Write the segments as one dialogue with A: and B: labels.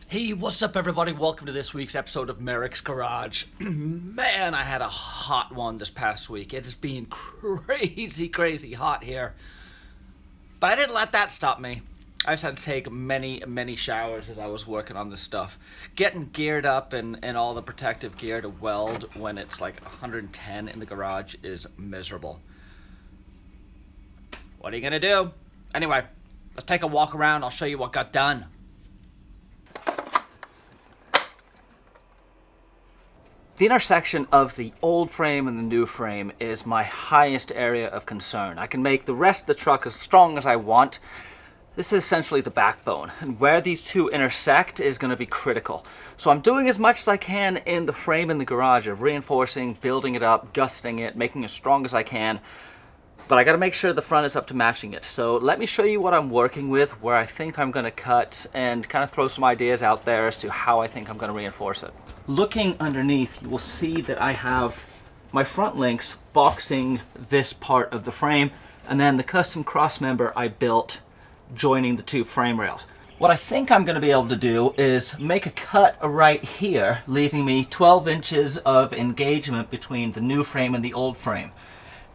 A: Hey, what's up, everybody? Welcome to this week's episode of Merricks Garage. Man, I had a hot one this past week. It is being crazy hot here. But I didn't let that stop me. I just had to take many showers as I was working on this stuff. Getting geared up and all the protective gear to weld when it's like 110 in the garage is miserable. What are you gonna do? Anyway, let's take a walk around. I'll show you what got done. The intersection of the old frame and the new frame is my highest area of concern. I can make the rest of the truck as strong as I want. This is essentially the backbone, and where these two intersect is going to be critical. So I'm doing as much as I can in the frame in the garage of reinforcing, building it up, gusseting it, making it as strong as I can. But I got to make sure the front is up to matching it. So let me show you what I'm working with, where I think I'm going to cut, and kind of throw some ideas out there as to how I think I'm going to reinforce it. Looking underneath, you will see that I have my front links boxing this part of the frame, and then the custom cross member I built joining the two frame rails. What I think I'm going to be able to do is make a cut right here, leaving me 12 inches of engagement between the new frame and the old frame.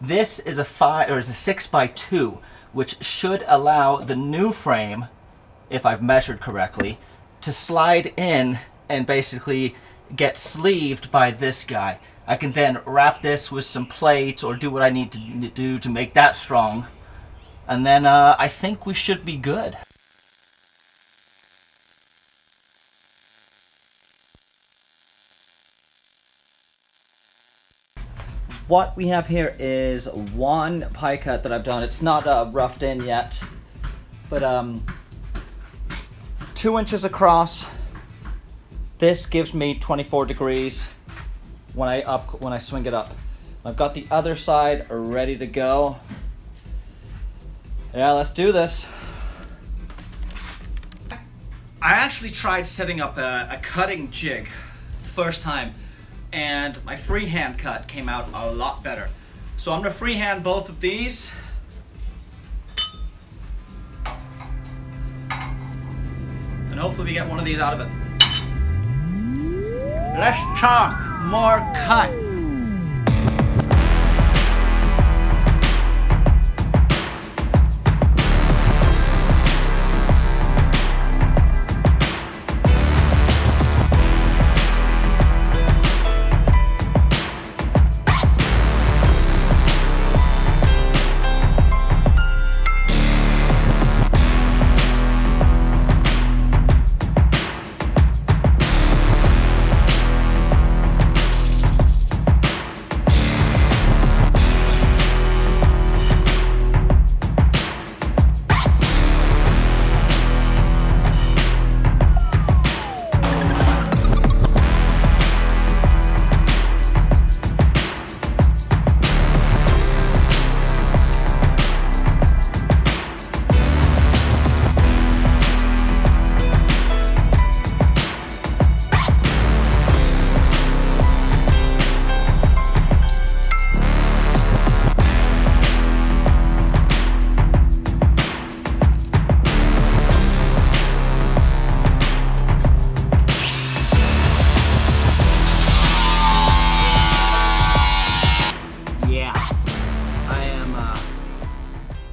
A: This is a 6x2, which should allow the new frame, if I've measured correctly, to slide in and basically get sleeved by this guy. I can then wrap this with some plates or do what I need to do to make that strong. And then I think we should be good. What we have here is one pie cut that I've done. It's not roughed in yet, but 2 inches across. This gives me 24 degrees when I swing it up. I've got the other side ready to go. Yeah, let's do this. I actually tried setting up a cutting jig the first time, and my freehand cut came out a lot better. So I'm gonna freehand both of these. And hopefully we get one of these out of it. Let's talk more cut.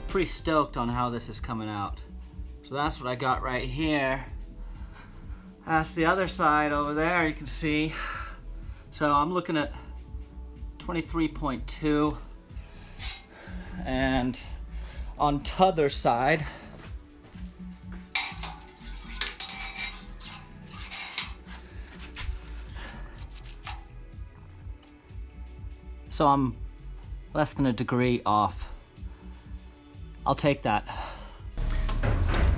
A: Pretty stoked on how this is coming out. So that's what I got right here. That's the other side over there, you can see. So I'm looking at 23.2, and on t'other side so I'm less than a degree off. I'll take that.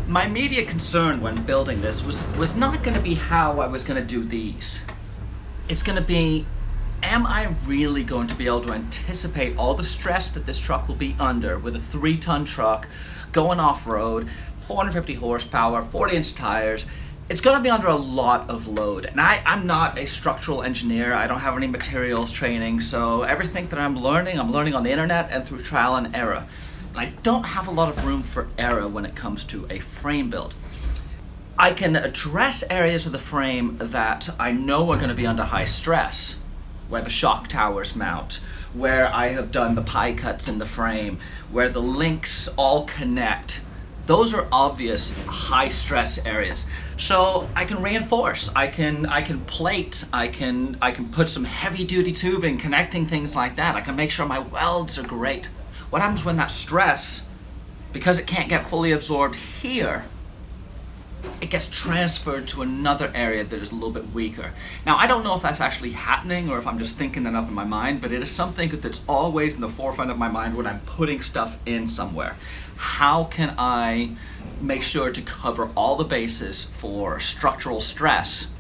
A: My immediate concern when building this was not going to be how I was going to do these. It's going to be, am I really going to be able to anticipate all the stress that this truck will be under with a 3-ton truck going off-road, 450 horsepower, 40-inch tires? It's going to be under a lot of load, and I'm not a structural engineer. I don't have any materials training, so everything that I'm learning on the internet and through trial and error. And I don't have a lot of room for error when it comes to a frame build. I can address areas of the frame that I know are going to be under high stress, where the shock towers mount, where I have done the pie cuts in the frame, where the links all connect. Those are obvious high stress areas. So I can reinforce, I can plate, I can put some heavy duty tubing connecting things like that. I can make sure my welds are great. What happens when that stress, because it can't get fully absorbed here, it gets transferred to another area that is a little bit weaker. Now, I don't know if that's actually happening or if I'm just thinking that up in my mind, but it is something that's always in the forefront of my mind when I'm putting stuff in somewhere. How can I make sure to cover all the bases for structural stress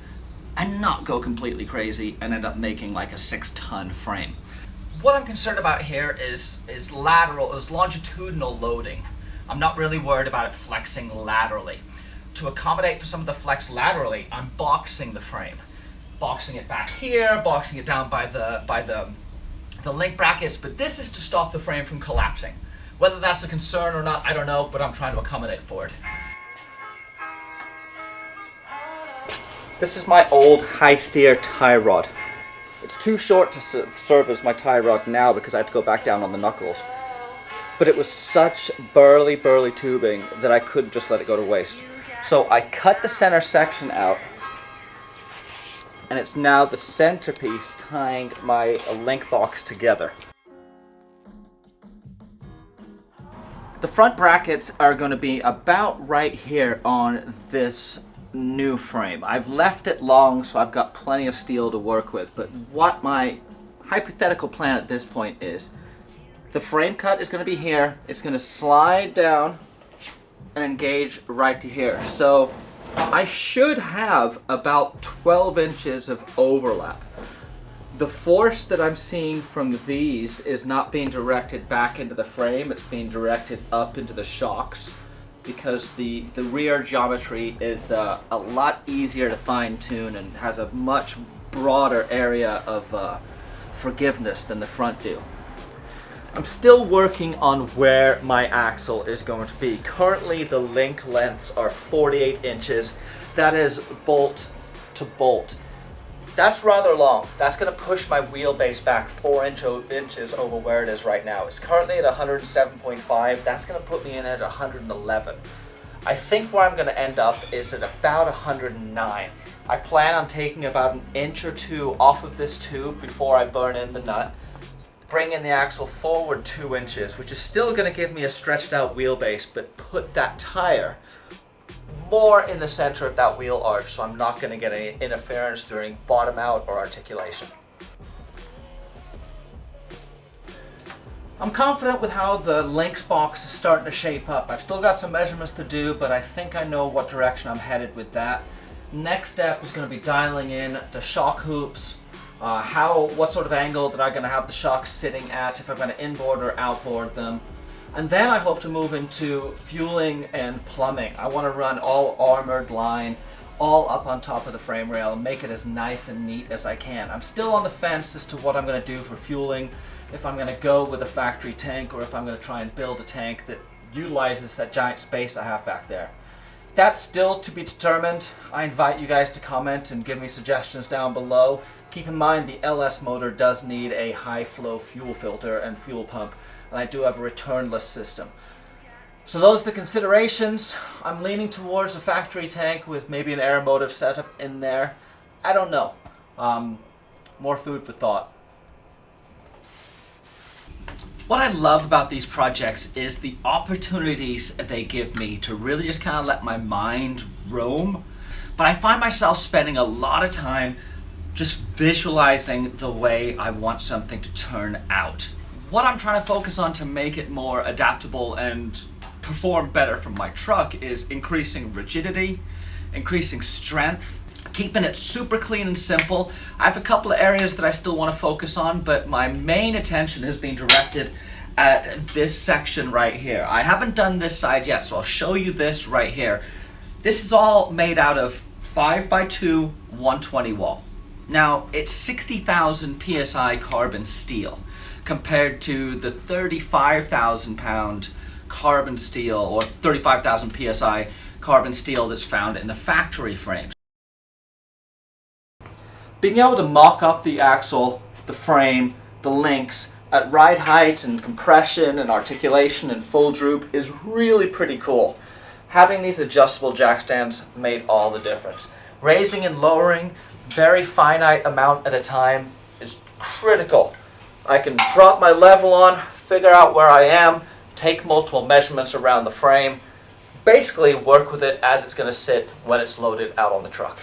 A: and not go completely crazy and end up making like a 6-ton frame? What I'm concerned about here is longitudinal loading. I'm not really worried about it flexing laterally. To accommodate for some of the flex laterally, I'm boxing the frame. Boxing it back here, boxing it down by the link brackets, but this is to stop the frame from collapsing. Whether that's a concern or not, I don't know, but I'm trying to accommodate for it. This is my old high steer tie rod. It's too short to serve as my tie rod now because I had to go back down on the knuckles. But it was such burly tubing that I couldn't just let it go to waste. So I cut the center section out, and it's now the centerpiece tying my link box together. The front brackets are going to be about right here on this new frame. I've left it long, so I've got plenty of steel to work with, but what my hypothetical plan at this point is, the frame cut is going to be here, it's going to slide down and engage right to here. So I should have about 12 inches of overlap. The force that I'm seeing from these is not being directed back into the frame, it's being directed up into the shocks because the rear geometry is a lot easier to fine tune and has a much broader area of forgiveness than the front do. I'm still working on where my axle is going to be. Currently the link lengths are 48 inches. That is bolt to bolt. That's rather long. That's going to push my wheelbase back 4 inches over where it is right now. It's currently at 107.5. That's going to put me in at 111. I think where I'm going to end up is at about 109. I plan on taking about 1 inch or 2 off of this tube before I burn in the nut. Bring in the axle forward 2 inches, which is still going to give me a stretched out wheelbase, but put that tire more in the center of that wheel arch so I'm not going to get any interference during bottom out or articulation. I'm confident with how the links box is starting to shape up. I've still got some measurements to do, but I think I know what direction I'm headed with that. Next step is going to be dialing in the shock hoops, what sort of angle that I'm going to have the shocks sitting at, if I'm going to inboard or outboard them. And then I hope to move into fueling and plumbing. I want to run all armored line, all up on top of the frame rail and make it as nice and neat as I can. I'm still on the fence as to what I'm going to do for fueling, if I'm going to go with a factory tank or if I'm going to try and build a tank that utilizes that giant space I have back there. That's still to be determined. I invite you guys to comment and give me suggestions down below. Keep in mind the LS motor does need a high flow fuel filter and fuel pump, and I do have a returnless system. So those are the considerations. I'm leaning towards a factory tank with maybe an air motive setup in there. I don't know. More food for thought. What I love about these projects is the opportunities they give me to really just kind of let my mind roam. But I find myself spending a lot of time just visualizing the way I want something to turn out. What I'm trying to focus on to make it more adaptable and perform better from my truck is increasing rigidity, increasing strength, keeping it super clean and simple. I have a couple of areas that I still want to focus on, but my main attention has been directed at this section right here. I haven't done this side yet, so I'll show you this right here. This is all made out of 5x2 120 wall. Now, it's 60,000 PSI carbon steel compared to the 35,000 pound carbon steel or 35,000 PSI carbon steel that's found in the factory frames. Being able to mock up the axle, the frame, the links at right heights and compression and articulation and full droop is really pretty cool. Having these adjustable jack stands made all the difference. Raising and lowering very finite amount at a time is critical. I can drop my level on, figure out where I am, take multiple measurements around the frame, basically work with it as it's going to sit when it's loaded out on the truck.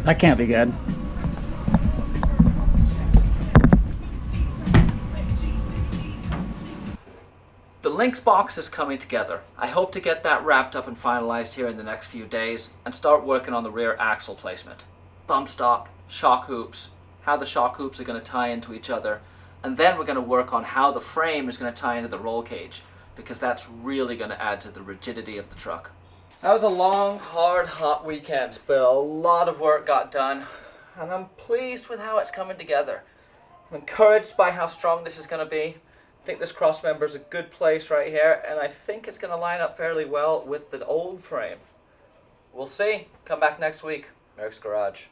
B: That can't be good.
A: The links box is coming together. I hope to get that wrapped up and finalized here in the next few days and start working on the rear axle placement. Bump stop, shock hoops, how the shock hoops are going to tie into each other, and then we're going to work on how the frame is going to tie into the roll cage, because that's really going to add to the rigidity of the truck. That was a long, hard, hot weekend, but a lot of work got done, and I'm pleased with how it's coming together. I'm encouraged by how strong this is going to be. I think this cross member is a good place right here, and I think it's going to line up fairly well with the old frame. We'll see. Come back next week. Merricks Garage.